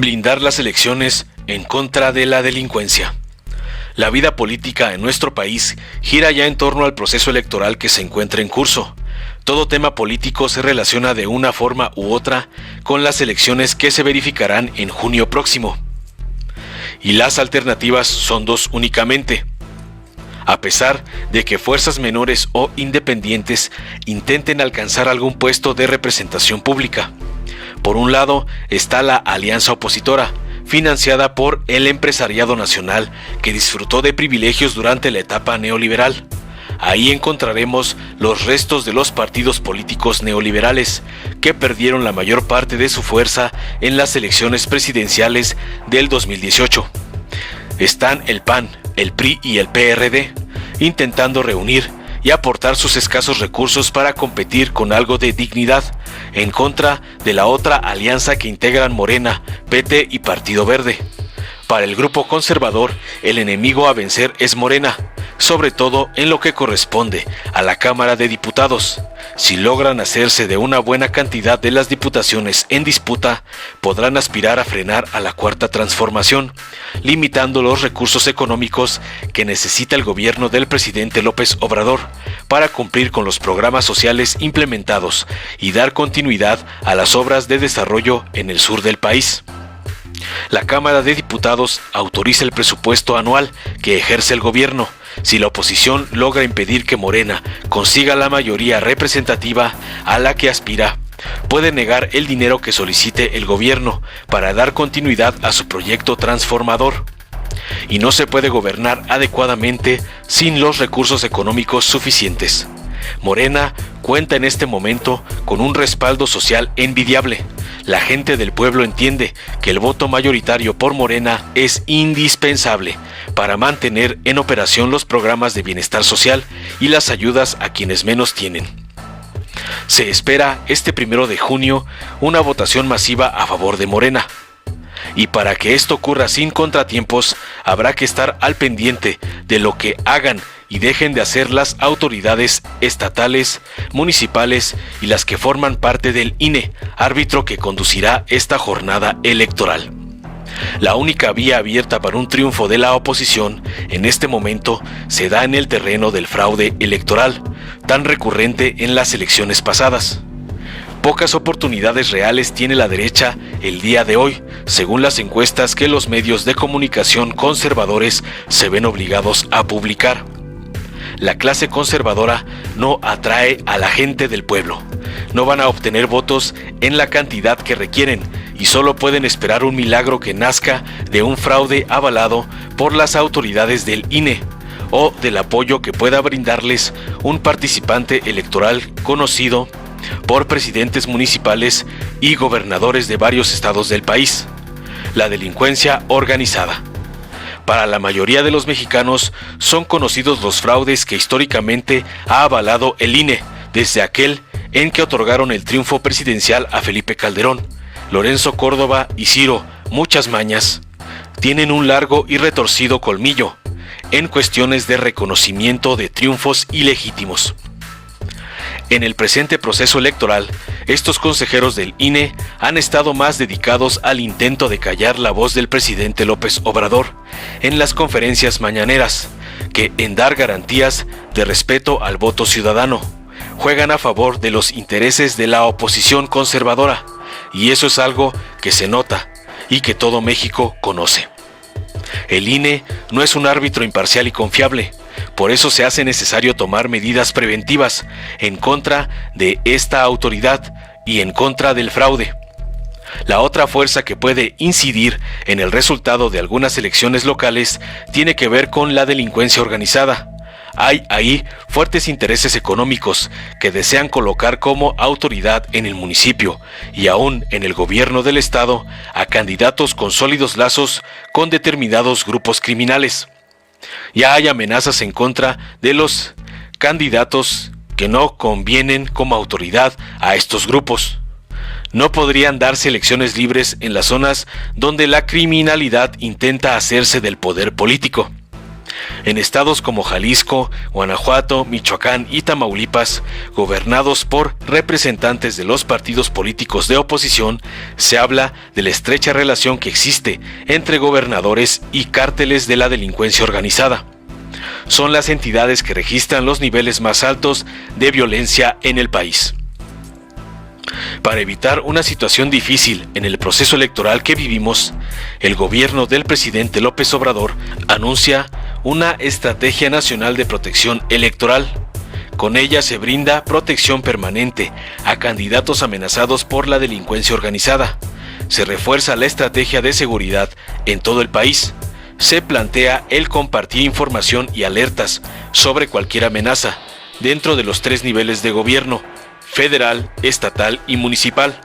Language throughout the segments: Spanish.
Blindar las elecciones en contra de la delincuencia. La vida política en nuestro país gira ya en torno al proceso electoral que se encuentra en curso. Todo tema político se relaciona de una forma u otra con las elecciones que se verificarán en junio próximo. Y las alternativas son dos únicamente. A pesar de que fuerzas menores o independientes intenten alcanzar algún puesto de representación pública. Por un lado está la alianza opositora, financiada por el empresariado nacional que disfrutó de privilegios durante la etapa neoliberal. Ahí encontraremos los restos de los partidos políticos neoliberales que perdieron la mayor parte de su fuerza en las elecciones presidenciales del 2018. Están el PAN, el PRI y el PRD, intentando reunir y aportar sus escasos recursos para competir con algo de dignidad en contra de la otra alianza que integran Morena, PT y Partido Verde. Para el grupo conservador, el enemigo a vencer es Morena, sobre todo en lo que corresponde a la Cámara de Diputados. Si logran hacerse de una buena cantidad de las diputaciones en disputa, podrán aspirar a frenar a la Cuarta Transformación, limitando los recursos económicos que necesita el gobierno del presidente López Obrador para cumplir con los programas sociales implementados y dar continuidad a las obras de desarrollo en el sur del país. La Cámara de Diputados autoriza el presupuesto anual que ejerce el gobierno. Si la oposición logra impedir que Morena consiga la mayoría representativa a la que aspira, puede negar el dinero que solicite el gobierno para dar continuidad a su proyecto transformador. Y no se puede gobernar adecuadamente sin los recursos económicos suficientes. Morena cuenta en este momento con un respaldo social envidiable. La gente del pueblo entiende que el voto mayoritario por Morena es indispensable para mantener en operación los programas de bienestar social y las ayudas a quienes menos tienen. Se espera este 1 de junio una votación masiva a favor de Morena. Y para que esto ocurra sin contratiempos, habrá que estar al pendiente de lo que hagan y dejen de hacer las autoridades estatales, municipales y las que forman parte del INE, árbitro que conducirá esta jornada electoral. La única vía abierta para un triunfo de la oposición en este momento se da en el terreno del fraude electoral, tan recurrente en las elecciones pasadas. Pocas oportunidades reales tiene la derecha el día de hoy, según las encuestas que los medios de comunicación conservadores se ven obligados a publicar. La clase conservadora no atrae a la gente del pueblo. No van a obtener votos en la cantidad que requieren y solo pueden esperar un milagro que nazca de un fraude avalado por las autoridades del INE o del apoyo que pueda brindarles un participante electoral conocido por presidentes municipales y gobernadores de varios estados del país. La delincuencia organizada. Para la mayoría de los mexicanos son conocidos los fraudes que históricamente ha avalado el INE, desde aquel en que otorgaron el triunfo presidencial a Felipe Calderón. Lorenzo Córdoba y Ciro, muchas mañas, tienen un largo y retorcido colmillo en cuestiones de reconocimiento de triunfos ilegítimos. En el presente proceso electoral, estos consejeros del INE han estado más dedicados al intento de callar la voz del presidente López Obrador en las conferencias mañaneras, que en dar garantías de respeto al voto ciudadano. Juegan a favor de los intereses de la oposición conservadora, y eso es algo que se nota y que todo México conoce. El INE no es un árbitro imparcial y confiable. Por eso se hace necesario tomar medidas preventivas en contra de esta autoridad y en contra del fraude. La otra fuerza que puede incidir en el resultado de algunas elecciones locales tiene que ver con la delincuencia organizada. Hay ahí fuertes intereses económicos que desean colocar como autoridad en el municipio y aún en el gobierno del estado a candidatos con sólidos lazos con determinados grupos criminales. Ya hay amenazas en contra de los candidatos que no convienen como autoridad a estos grupos. No podrían darse elecciones libres en las zonas donde la criminalidad intenta hacerse del poder político. En estados como Jalisco, Guanajuato, Michoacán y Tamaulipas, gobernados por representantes de los partidos políticos de oposición, se habla de la estrecha relación que existe entre gobernadores y cárteles de la delincuencia organizada. Son las entidades que registran los niveles más altos de violencia en el país. Para evitar una situación difícil en el proceso electoral que vivimos, el gobierno del presidente López Obrador anuncia una Estrategia Nacional de Protección Electoral. Con ella se brinda protección permanente a candidatos amenazados por la delincuencia organizada. Se refuerza la estrategia de seguridad en todo el país. Se plantea el compartir información y alertas sobre cualquier amenaza dentro de los 3 niveles de gobierno: federal, estatal y municipal.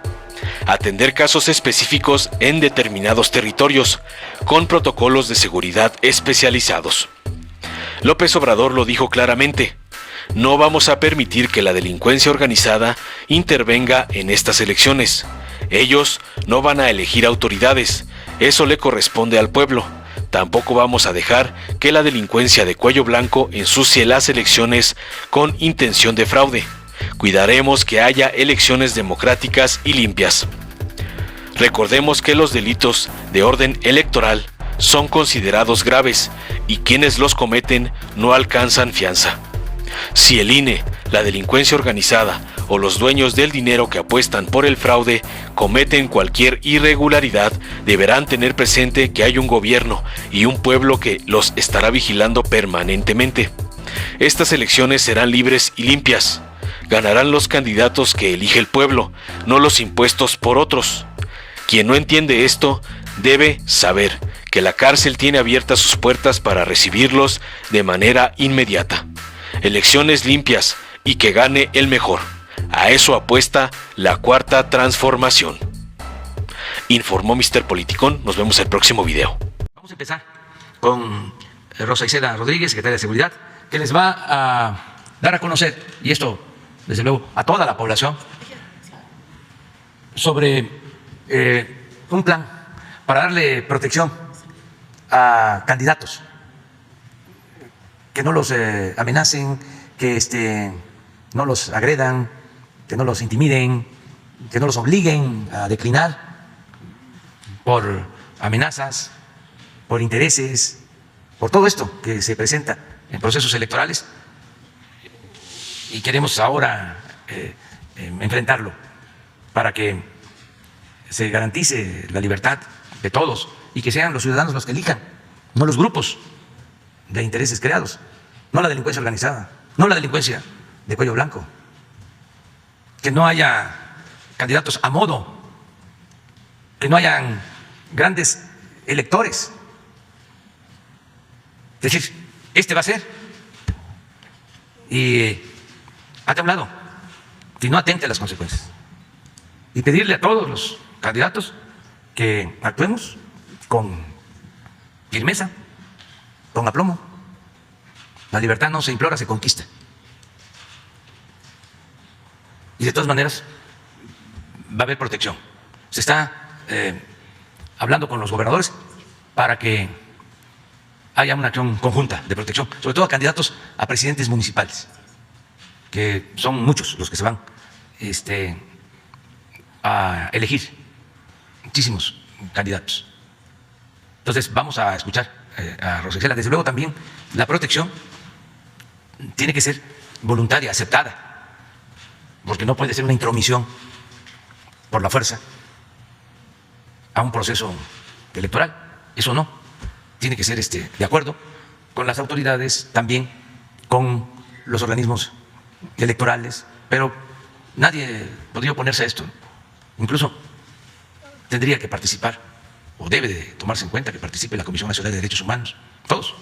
Atender casos específicos en determinados territorios, con protocolos de seguridad especializados. López Obrador lo dijo claramente: no vamos a permitir que la delincuencia organizada intervenga en estas elecciones. Ellos no van a elegir autoridades, eso le corresponde al pueblo. Tampoco vamos a dejar que la delincuencia de cuello blanco ensucie las elecciones con intención de fraude. Cuidaremos que haya elecciones democráticas y limpias. Recordemos que los delitos de orden electoral son considerados graves y quienes los cometen no alcanzan fianza. Si el INE, la delincuencia organizada o los dueños del dinero que apuestan por el fraude cometen cualquier irregularidad, deberán tener presente que hay un gobierno y un pueblo que los estará vigilando permanentemente. Estas elecciones serán libres y limpias. Ganarán los candidatos que elige el pueblo, no los impuestos por otros. Quien no entiende esto debe saber que la cárcel tiene abiertas sus puertas para recibirlos de manera inmediata. Elecciones limpias y que gane el mejor. A eso apuesta la Cuarta Transformación. Informó Mr. Politicón. Nos vemos en el próximo video. Vamos a empezar con Rosa Isela Rodríguez, secretaria de Seguridad, que les va a dar a conocer, y esto desde luego a toda la población, sobre un plan para darle protección a candidatos, que no los amenacen, que no los agredan, que no los intimiden, que no los obliguen a declinar por amenazas, por intereses, por todo esto que se presenta en procesos electorales. Y queremos ahora enfrentarlo para que se garantice la libertad de todos y que sean los ciudadanos los que elijan, no los grupos de intereses creados, no la delincuencia organizada, no la delincuencia de cuello blanco. Que no haya candidatos a modo, que no hayan grandes electores. Es decir, este va a ser, y ha hablado, y no atente a las consecuencias. Y pedirle a todos los candidatos que actuemos con firmeza, con aplomo. La libertad no se implora, se conquista. Y de todas maneras va a haber protección. Se está hablando con los gobernadores para que haya una acción conjunta de protección, sobre todo a candidatos a presidentes municipales, que son muchos los que se van a elegir, muchísimos candidatos. Entonces vamos a escuchar a Rosa Isela. Desde luego también la protección tiene que ser voluntaria, aceptada, porque no puede ser una intromisión por la fuerza a un proceso electoral. Eso no. Tiene que ser de acuerdo con las autoridades, también con los organismos electorales, pero nadie podría oponerse a esto. Incluso tendría que participar, o debe de tomarse en cuenta que participe la Comisión Nacional de Derechos Humanos, todos,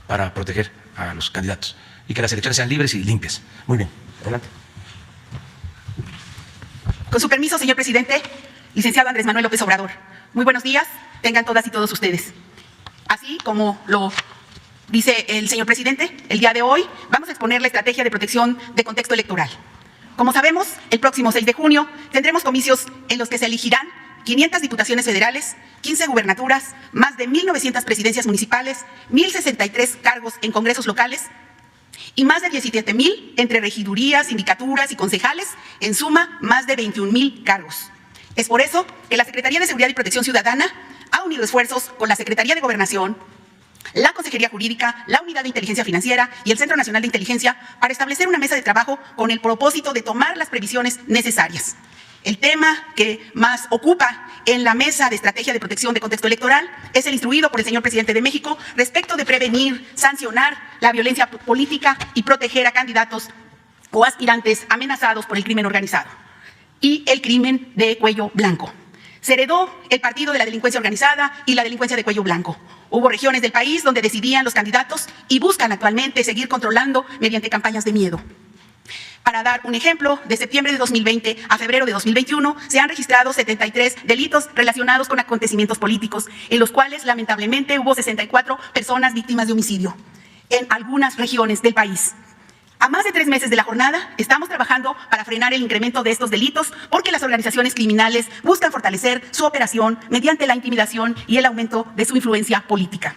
para proteger a los candidatos y que las elecciones sean libres y limpias. Muy bien, adelante. Con su permiso, señor presidente, licenciado Andrés Manuel López Obrador. Muy buenos días, tengan todas y todos ustedes. Así como lo dice el señor presidente, el día de hoy vamos a exponer la estrategia de protección de contexto electoral. Como sabemos, el próximo 6 de junio tendremos comicios en los que se elegirán 500 diputaciones federales, 15 gubernaturas, más de 1.900 presidencias municipales, 1.063 cargos en congresos locales y más de 17,000 entre regidurías, sindicaturas y concejales, en suma, más de 21,000 cargos. Es por eso que la Secretaría de Seguridad y Protección Ciudadana ha unido esfuerzos con la Secretaría de Gobernación, la Consejería Jurídica, la Unidad de Inteligencia Financiera y el Centro Nacional de Inteligencia para establecer una mesa de trabajo con el propósito de tomar las previsiones necesarias. El tema que más ocupa en la mesa de estrategia de protección de contexto electoral es el instruido por el señor presidente de México respecto de prevenir, sancionar la violencia política y proteger a candidatos o aspirantes amenazados por el crimen organizado y el crimen de cuello blanco. Se heredó el partido de la delincuencia organizada y la delincuencia de cuello blanco. Hubo regiones del país donde decidían los candidatos y buscan actualmente seguir controlando mediante campañas de miedo. Para dar un ejemplo, de septiembre de 2020 a febrero de 2021 se han registrado 73 delitos relacionados con acontecimientos políticos, en los cuales lamentablemente hubo 64 personas víctimas de homicidio en algunas regiones del país. A más de 3 meses de la jornada, estamos trabajando para frenar el incremento de estos delitos porque las organizaciones criminales buscan fortalecer su operación mediante la intimidación y el aumento de su influencia política.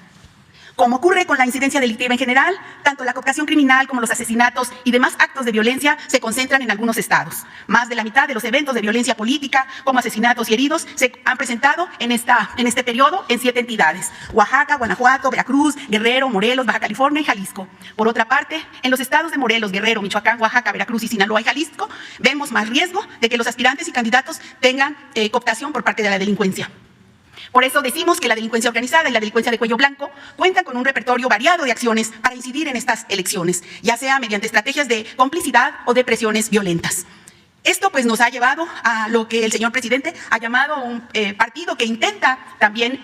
Como ocurre con la incidencia delictiva en general, tanto la cooptación criminal como los asesinatos y demás actos de violencia se concentran en algunos estados. Más de la mitad de los eventos de violencia política, como asesinatos y heridos, se han presentado en este periodo en 7 entidades: Oaxaca, Guanajuato, Veracruz, Guerrero, Morelos, Baja California y Jalisco. Por otra parte, en los estados de Morelos, Guerrero, Michoacán, Oaxaca, Veracruz y Sinaloa y Jalisco, vemos más riesgo de que los aspirantes y candidatos tengan cooptación por parte de la delincuencia. Por eso decimos que la delincuencia organizada y la delincuencia de cuello blanco cuentan con un repertorio variado de acciones para incidir en estas elecciones, ya sea mediante estrategias de complicidad o de presiones violentas. Esto pues nos ha llevado a lo que el señor presidente ha llamado un partido que intenta también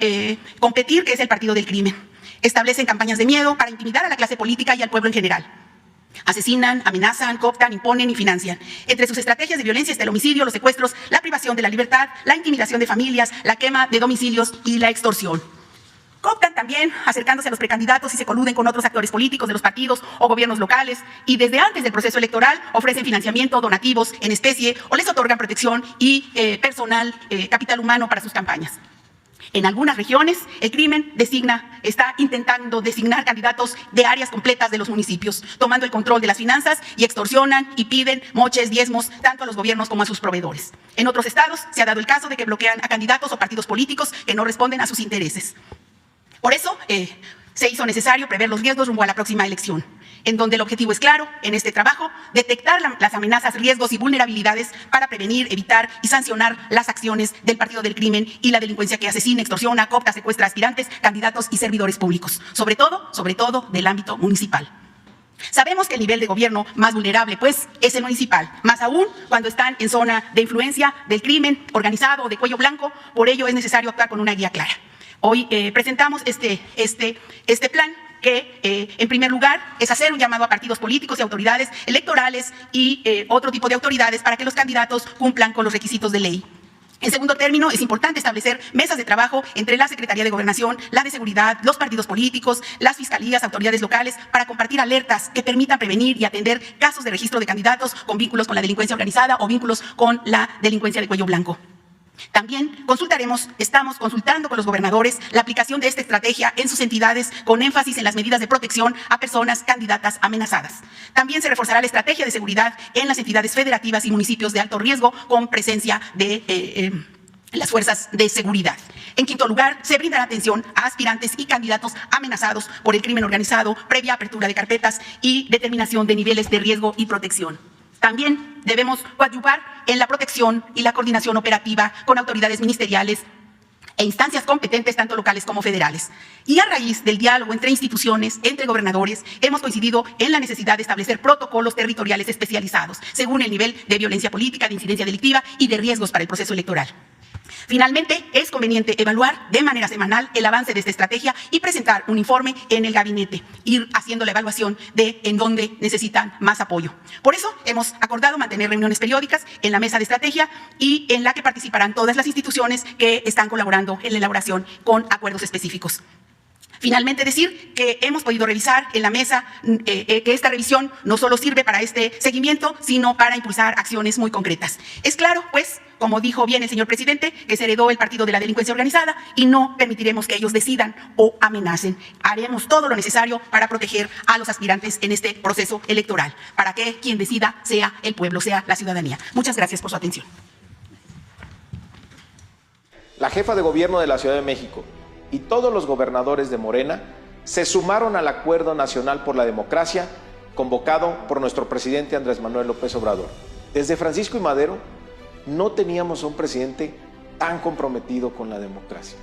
competir, que es el partido del crimen. Establecen campañas de miedo para intimidar a la clase política y al pueblo en general. Asesinan, amenazan, cooptan, imponen y financian. Entre sus estrategias de violencia está el homicidio, los secuestros, la privación de la libertad, la intimidación de familias, la quema de domicilios y la extorsión. Cooptan también acercándose a los precandidatos y se coluden con otros actores políticos de los partidos o gobiernos locales y desde antes del proceso electoral ofrecen financiamiento, donativos en especie o les otorgan protección y personal, capital humano para sus campañas. En algunas regiones, el crimen está intentando designar candidatos de áreas completas de los municipios, tomando el control de las finanzas y extorsionan y piden moches, diezmos, tanto a los gobiernos como a sus proveedores. En otros estados se ha dado el caso de que bloquean a candidatos o partidos políticos que no responden a sus intereses. Por eso, se hizo necesario prever los riesgos rumbo a la próxima elección, en donde el objetivo es claro en este trabajo: detectar las amenazas, riesgos y vulnerabilidades para prevenir, evitar y sancionar las acciones del partido del crimen y la delincuencia que asesina, extorsiona, coopta, secuestra a aspirantes, candidatos y servidores públicos, sobre todo del ámbito municipal. Sabemos que el nivel de gobierno más vulnerable, pues, es el municipal, más aún cuando están en zona de influencia del crimen organizado o de cuello blanco. Por ello es necesario actuar con una guía clara. Hoy presentamos este plan que, en primer lugar, es hacer un llamado a partidos políticos y autoridades electorales y otro tipo de autoridades para que los candidatos cumplan con los requisitos de ley. En segundo término, es importante establecer mesas de trabajo entre la Secretaría de Gobernación, la de Seguridad, los partidos políticos, las fiscalías, autoridades locales, para compartir alertas que permitan prevenir y atender casos de registro de candidatos con vínculos con la delincuencia organizada o vínculos con la delincuencia de cuello blanco. También estamos consultando con los gobernadores la aplicación de esta estrategia en sus entidades, con énfasis en las medidas de protección a personas candidatas amenazadas. También se reforzará la estrategia de seguridad en las entidades federativas y municipios de alto riesgo, con presencia de las fuerzas de seguridad. En quinto lugar, se brindará atención a aspirantes y candidatos amenazados por el crimen organizado, previa apertura de carpetas y determinación de niveles de riesgo y protección. También debemos coadyuvar en la protección y la coordinación operativa con autoridades ministeriales e instancias competentes, tanto locales como federales. Y a raíz del diálogo entre instituciones, entre gobernadores, hemos coincidido en la necesidad de establecer protocolos territoriales especializados, según el nivel de violencia política, de incidencia delictiva y de riesgos para el proceso electoral. Finalmente, es conveniente evaluar de manera semanal el avance de esta estrategia y presentar un informe en el gabinete, ir haciendo la evaluación de en dónde necesitan más apoyo. Por eso hemos acordado mantener reuniones periódicas en la mesa de estrategia y en la que participarán todas las instituciones que están colaborando en la elaboración con acuerdos específicos. Finalmente, decir que hemos podido revisar en la mesa que esta revisión no solo sirve para este seguimiento, sino para impulsar acciones muy concretas. Es claro, pues, como dijo bien el señor presidente, que se heredó el partido de la delincuencia organizada y no permitiremos que ellos decidan o amenacen. Haremos todo lo necesario para proteger a los aspirantes en este proceso electoral, para que quien decida sea el pueblo, sea la ciudadanía. Muchas gracias por su atención. La jefa de gobierno de la Ciudad de México y todos los gobernadores de Morena se sumaron al Acuerdo Nacional por la Democracia convocado por nuestro presidente Andrés Manuel López Obrador. Desde Francisco y Madero no teníamos a un presidente tan comprometido con la democracia.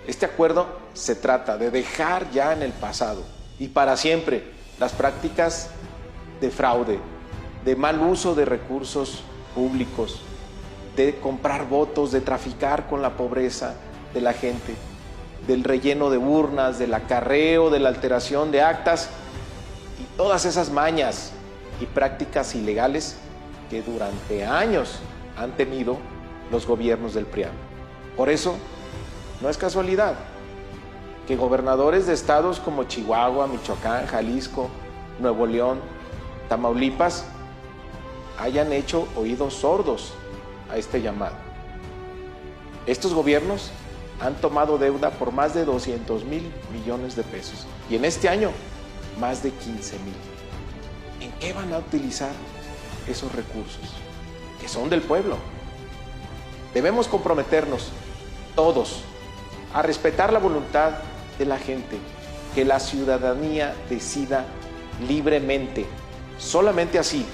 Este acuerdo se trata de dejar ya en el pasado y para siempre las prácticas de fraude, de mal uso de recursos públicos, de comprar votos, de traficar con la pobreza de la gente, del relleno de urnas, del acarreo, de la alteración de actas y todas esas mañas y prácticas ilegales que durante años han tenido los gobiernos del PRIAN. Por eso, no es casualidad que gobernadores de estados como Chihuahua, Michoacán, Jalisco, Nuevo León, Tamaulipas hayan hecho oídos sordos a este llamado. Estos gobiernos han tomado deuda por más de 200,000 millones de pesos y en este año más de 15,000. ¿En qué van a utilizar esos recursos que son del pueblo? Debemos comprometernos todos a respetar la voluntad de la gente, que la ciudadanía decida libremente. Solamente así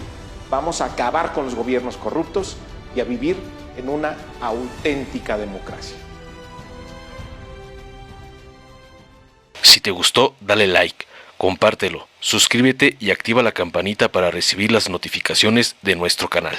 vamos a acabar con los gobiernos corruptos y a vivir en una auténtica democracia. Si te gustó, dale like, compártelo, suscríbete y activa la campanita para recibir las notificaciones de nuestro canal.